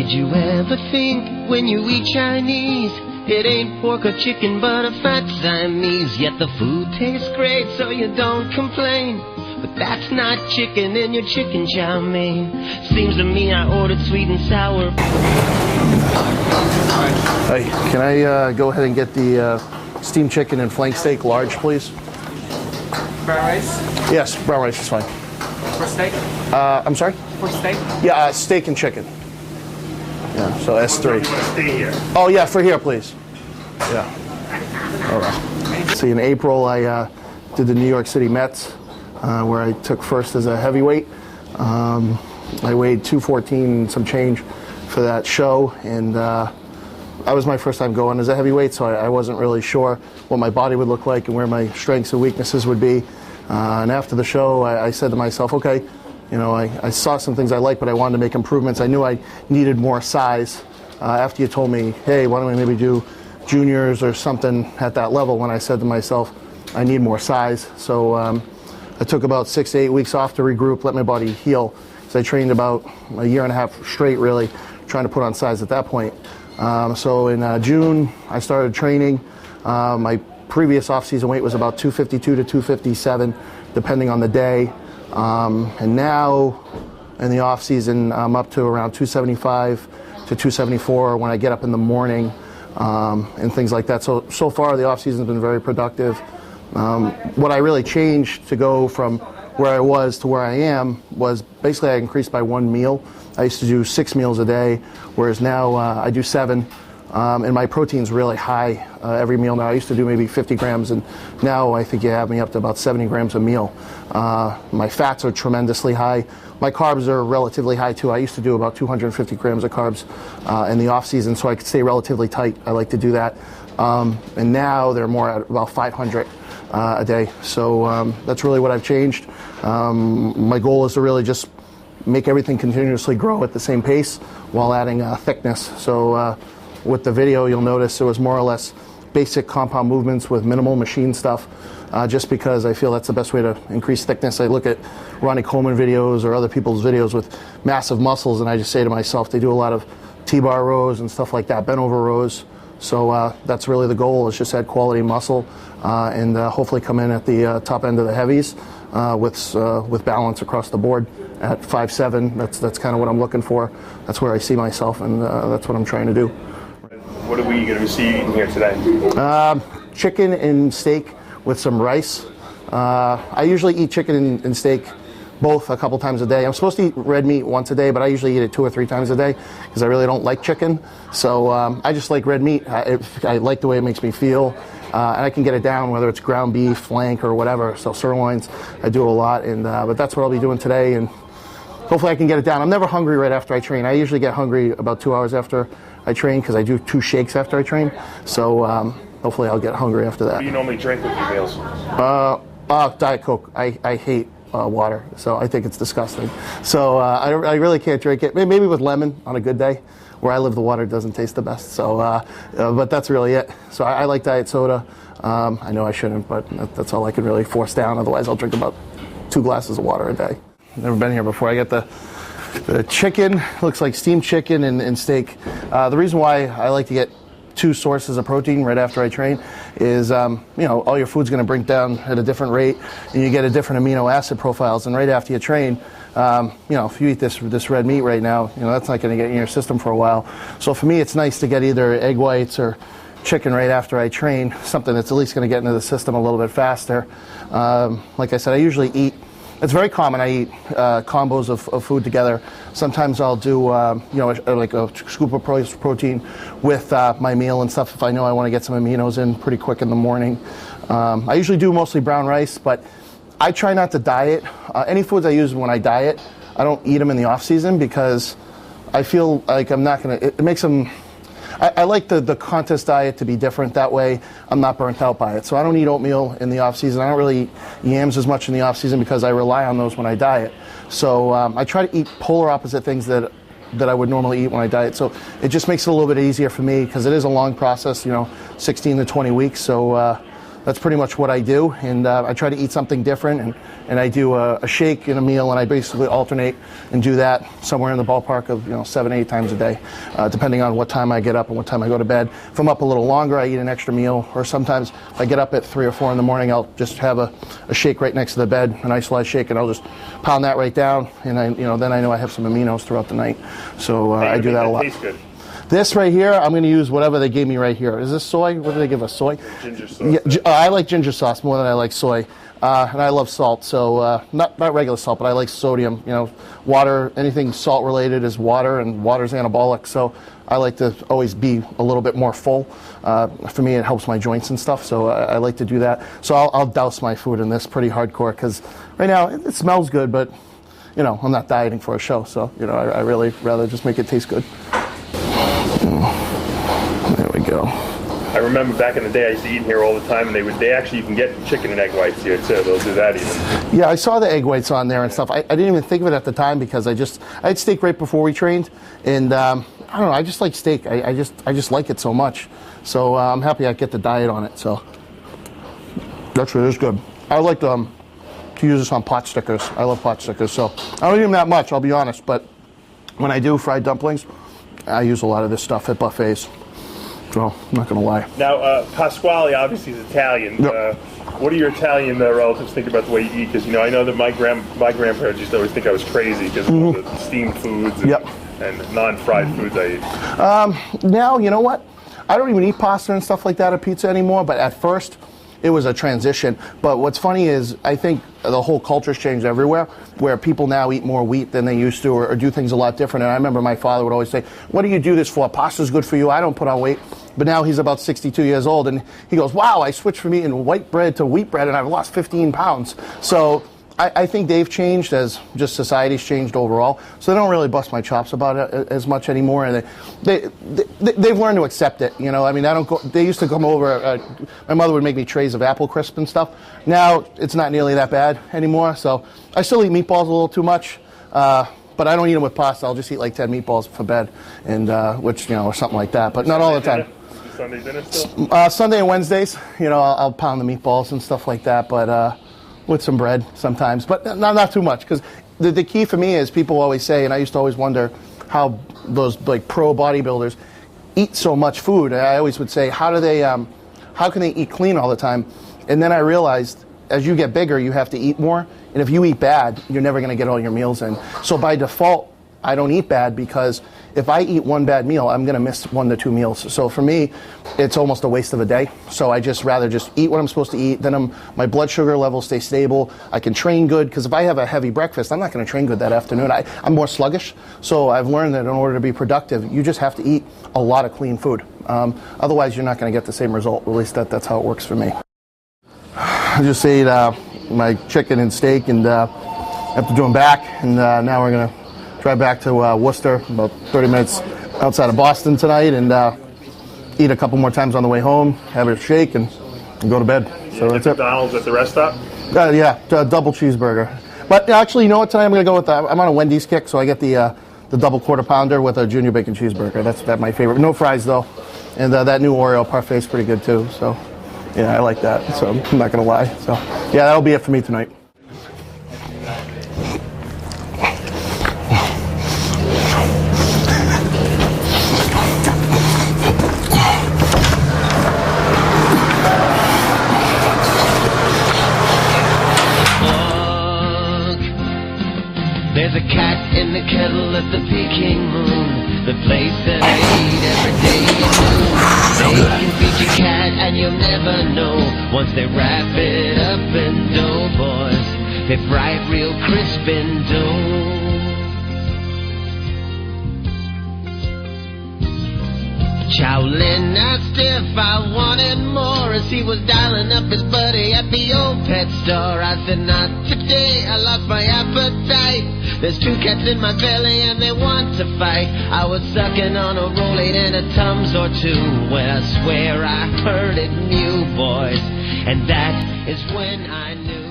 Did you ever think when you eat Chinese, it ain't pork or chicken but a fat Siamese? Yet the food tastes great so you don't complain. But that's not chicken in your chicken chow mein. Seems to me I ordered sweet and sour. Hey, can I go ahead and get the steamed chicken and flank steak large, please? Brown rice? Yes, brown rice is fine. For steak? I'm sorry? For steak? Yeah, steak and chicken. Yeah, so S3. You want to stay here? Oh yeah, for here, please. Yeah. All right. See, in April I did the New York City Mets, where I took first as a heavyweight. I weighed 214 and some change for that show, and that was my first time going as a heavyweight, so I wasn't really sure what my body would look like and where my strengths and weaknesses would be. And after the show, I said to myself, okay, you know, I saw some things I liked, but I wanted to make improvements. I knew I needed more size. After you told me, hey, why don't we maybe do juniors or something at that level, when I said to myself, I need more size. So I took about 6 to 8 weeks off to regroup, let my body heal. So I trained about a year and a half straight, really, trying to put on size at that point. So in June, I started training. My previous off-season weight was about 252 to 257, depending on the day. And now, in the off-season, I'm up to around 275 to 274 when I get up in the morning, and things like that. So far, the off-season has been very productive. What I really changed to go from where I was to where I am was basically I increased by one meal. I used to do 6 meals a day, whereas now I do 7. And my protein's really high every meal now. I used to do maybe 50 grams, and now I think you have me up to about 70 grams a meal. My fats are tremendously high. My carbs are relatively high too. I used to do about 250 grams of carbs in the off season, so I could stay relatively tight. I like to do that. And now they're more at about 500 a day. So that's really what I've changed. My goal is to really just make everything continuously grow at the same pace while adding thickness. So with the video, you'll notice it was more or less basic compound movements with minimal machine stuff, just because I feel that's the best way to increase thickness. I look at Ronnie Coleman videos or other people's videos with massive muscles, and I just say to myself, they do a lot of T-bar rows and stuff like that, bent over rows. So that's really the goal, is just add quality muscle and hopefully come in at the top end of the heavies with balance across the board at 5'7". That's kind of what I'm looking for. That's where I see myself, and that's what I'm trying to do. What are we going to see eating here today? Chicken and steak with some rice. I usually eat chicken and steak both a couple times a day. I'm supposed to eat red meat once a day, but I usually eat it 2 or 3 times a day because I really don't like chicken. So I just like red meat. I like the way it makes me feel. And I can get it down, whether it's ground beef, flank, or whatever. So sirloins, I do a lot. And but that's what I'll be doing today. And hopefully I can get it down. I'm never hungry right after I train. I usually get hungry about 2 hours after I train because I do 2 shakes after I train. So hopefully I'll get hungry after that. What do you normally drink with your meals? Diet Coke. I hate water, so I think it's disgusting. So I really can't drink it. Maybe with lemon on a good day. Where I live, the water doesn't taste the best. So, but that's really it. So I like diet soda. I know I shouldn't, but that's all I can really force down. Otherwise, I'll drink about 2 glasses of water a day. Never been here before. I got the chicken. Looks like steamed chicken and steak. The reason why I like to get 2 sources of protein right after I train is, you know, all your food's going to break down at a different rate, and you get a different amino acid profiles. And right after you train, you know, if you eat this red meat right now, you know, that's not going to get in your system for a while. So for me, it's nice to get either egg whites or chicken right after I train, something that's at least going to get into the system a little bit faster. Like I said, I usually eat. It's very common. I eat combos of food together. Sometimes I'll do, you know, like a scoop of protein with my meal and stuff if I know I want to get some aminos in pretty quick in the morning. I usually do mostly brown rice, but I try not to diet. Any foods I use when I diet, I don't eat them in the off season because I feel like I'm not going to, it makes them, I like the contest diet to be different. That way I'm not burnt out by it. So I don't eat oatmeal in the off season. I don't really eat yams as much in the off season because I rely on those when I diet. So I try to eat polar opposite things that I would normally eat when I diet. So it just makes it a little bit easier for me because it is a long process, you know, 16 to 20 weeks. So that's pretty much what I do. And I try to eat something different, and I do a shake and a meal, and I basically alternate and do that somewhere in the ballpark of 7-8 times a day, depending on what time I get up and what time I go to bed. If I'm up a little longer, I eat an extra meal, or sometimes if I get up at 3 or 4 in the morning, I'll just have a shake right next to the bed, an iced shake, and I'll just pound that right down, and then I know I have some aminos throughout the night. So I do that a lot. Tastes good. This right here, I'm going to use whatever they gave me right here. Is this soy? What did they give us? Soy? Ginger sauce. Yeah, I like ginger sauce more than I like soy. And I love salt, so not regular salt, but I like sodium. Water, anything salt related is water, and water's anabolic, so I like to always be a little bit more full. For me, it helps my joints and stuff, so I like to do that. So I'll douse my food in this pretty hardcore, because right now it smells good, but I'm not dieting for a show, so I really rather just make it taste good. There we go. I remember back in the day I used to eat here all the time, and they actually you can get chicken and egg whites here too. They'll do that even. Yeah, I saw the egg whites on there and stuff. I didn't even think of it at the time because I had steak right before we trained, and I don't know. I just like steak. I just like it so much. So I'm happy I get the diet on it. So actually, it's good. I like to use this on pot stickers. I love pot stickers. So I don't eat them that much, I'll be honest. But when I do fried dumplings, I use a lot of this stuff at buffets. So I'm not going to lie. Now, Pasquale obviously is Italian. Yep. What do your Italian relatives think about the way you eat? Because I know that my grandparents used to always think I was crazy because of all the steamed foods and non-fried foods I eat. Now, you know what? I don't even eat pasta and stuff like that or pizza anymore, but at first it was a transition. But what's funny is I think the whole culture's changed everywhere, where people now eat more wheat than they used to, or do things a lot different. And I remember my father would always say, "What do you do this for? Pasta's good for you. I don't put on weight." But now he's about 62 years old, and he goes, "Wow, I switched from eating white bread to wheat bread, and I've lost 15 pounds." So I think they've changed as just society's changed overall. So they don't really bust my chops about it as much anymore, and they've learned to accept it. I mean, I don't go. They used to come over. My mother would make me trays of apple crisp and stuff. Now it's not nearly that bad anymore. So I still eat meatballs a little too much. But I don't eat them with pasta. I'll just eat like 10 meatballs for bed, and or something like that. But not all the time. Sunday dinner still? Sunday and Wednesdays, I'll pound the meatballs and stuff like that, but with some bread sometimes, but not too much, because the key for me is people always say, and I used to always wonder how those like pro bodybuilders eat so much food. I always would say, how can they eat clean all the time? And then I realized, as you get bigger, you have to eat more, and if you eat bad, you're never going to get all your meals in. So by default, I don't eat bad, because if I eat one bad meal, I'm going to miss 1 to 2 meals. So for me, it's almost a waste of a day. So I just rather just eat what I'm supposed to eat. Then my blood sugar levels stay stable. I can train good, because if I have a heavy breakfast, I'm not going to train good that afternoon. I'm more sluggish. So I've learned that in order to be productive, you just have to eat a lot of clean food. Otherwise, you're not going to get the same result. At least that's how it works for me. I just ate my chicken and steak, and after doing back, and now we're going to drive back to Worcester, about 30 minutes outside of Boston tonight, and eat a couple more times on the way home, have a shake, and go to bed. So that's it. McDonald's at the rest stop? Double cheeseburger. But actually, you know what? Tonight I'm going to go with, I'm on a Wendy's kick, so I get the double quarter pounder with a junior bacon cheeseburger. That's my favorite. No fries, though. And that new Oreo parfait is pretty good, too. So, yeah, I like that. So I'm not going to lie. So, yeah, that'll be it for me tonight. There's a cat in the kettle at the Peking moon, the place that I eat every day you know. They can feed your cat and you'll never know. Once they wrap it up in dough, boys, they fry it real crisp in dough. Chowlin not stiff, I wanted more, as he was dialing up his buddy at the old pet store. I said, not today, I lost my appetite. There's 2 cats in my belly and they want to fight. I was sucking on a Rolade and a Tums or 2 when I swear I heard it new, boys, and that is when I knew.